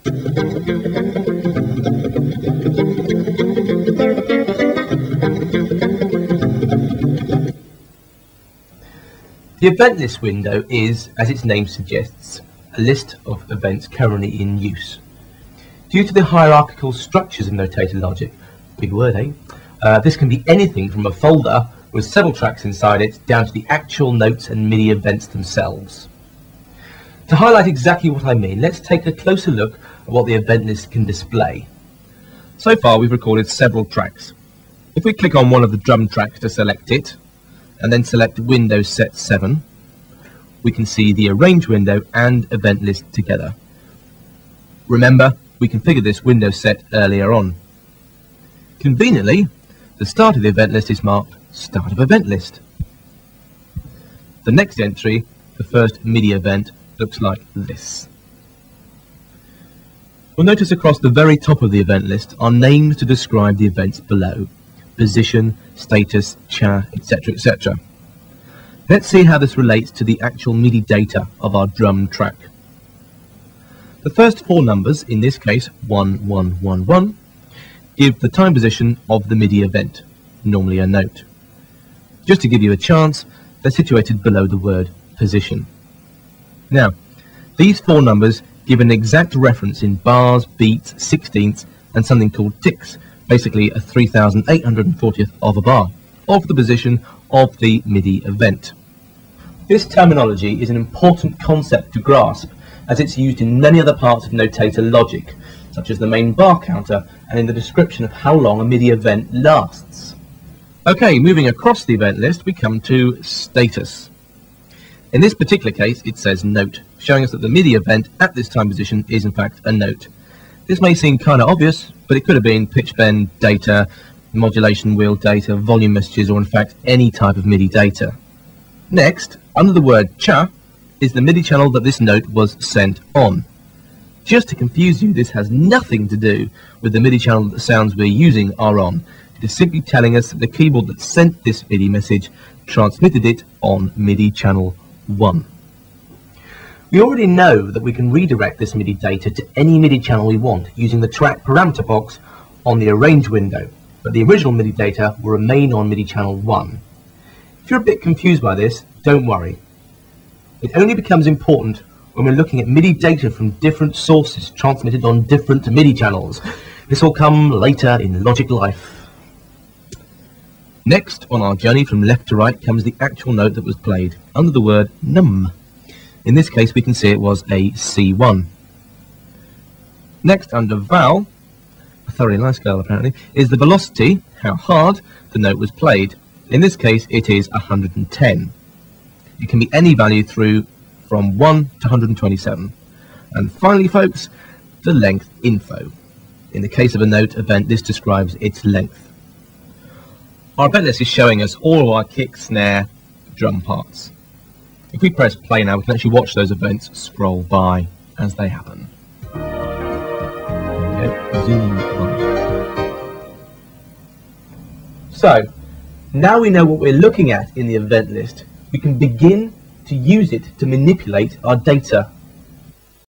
The event list window is, as its name suggests, a list of events currently in use. Due to the hierarchical structures of notated logic, big word, eh? This can be anything from a folder with several tracks inside it down to the actual notes and MIDI events themselves. To highlight exactly what I mean, let's take a closer look at what the event list can display. So far we've recorded several tracks. If we click on one of the drum tracks to select it, and then select Windows Set 7, we can see the Arrange window and event list together. Remember, we configured this Windows set earlier on. Conveniently, the start of the event list is marked Start of Event List. The next entry, the first MIDI event, looks like this. You'll notice across the very top of the event list are names to describe the events below: position, status, cha, etc., etc. Let's see how this relates to the actual MIDI data of our drum track. The first four numbers, in this case 1111, give the time position of the MIDI event, normally a note. Just to give you a chance, they're situated below the word position. Now, these four numbers give an exact reference in bars, beats, sixteenths, and something called ticks, basically a 3,840th of a bar, of the position of the MIDI event. This terminology is an important concept to grasp, as it's used in many other parts of notator logic, such as the main bar counter and in the description of how long a MIDI event lasts. Okay, moving across the event list, we come to status. In this particular case, it says note, showing us that the MIDI event at this time position is in fact a note. This may seem kind of obvious, but it could have been pitch bend data, modulation wheel data, volume messages, or in fact any type of MIDI data. Next, under the word cha, is the MIDI channel that this note was sent on. Just to confuse you, this has nothing to do with the MIDI channel that the sounds we're using are on. It is simply telling us that the keyboard that sent this MIDI message transmitted it on MIDI channel 1. We already know that we can redirect this MIDI data to any MIDI channel we want using the track parameter box on the Arrange window, but the original MIDI data will remain on MIDI channel 1. If you're a bit confused by this, don't worry. It only becomes important when we're looking at MIDI data from different sources transmitted on different MIDI channels. This will come later in Logic Life. Next, on our journey from left to right, comes the actual note that was played, under the word num. In this case, we can see it was a C1. Next, under val, a thoroughly nice girl apparently, is the velocity, how hard the note was played. In this case, it is 110. It can be any value through from 1 to 127. And finally, folks, the length info. In the case of a note event, this describes its length. Our event list is showing us all of our kick, snare, drum parts. If we press play now, we can actually watch those events scroll by as they happen. Zoom on. So, now we know what we're looking at in the event list, we can begin to use it to manipulate our data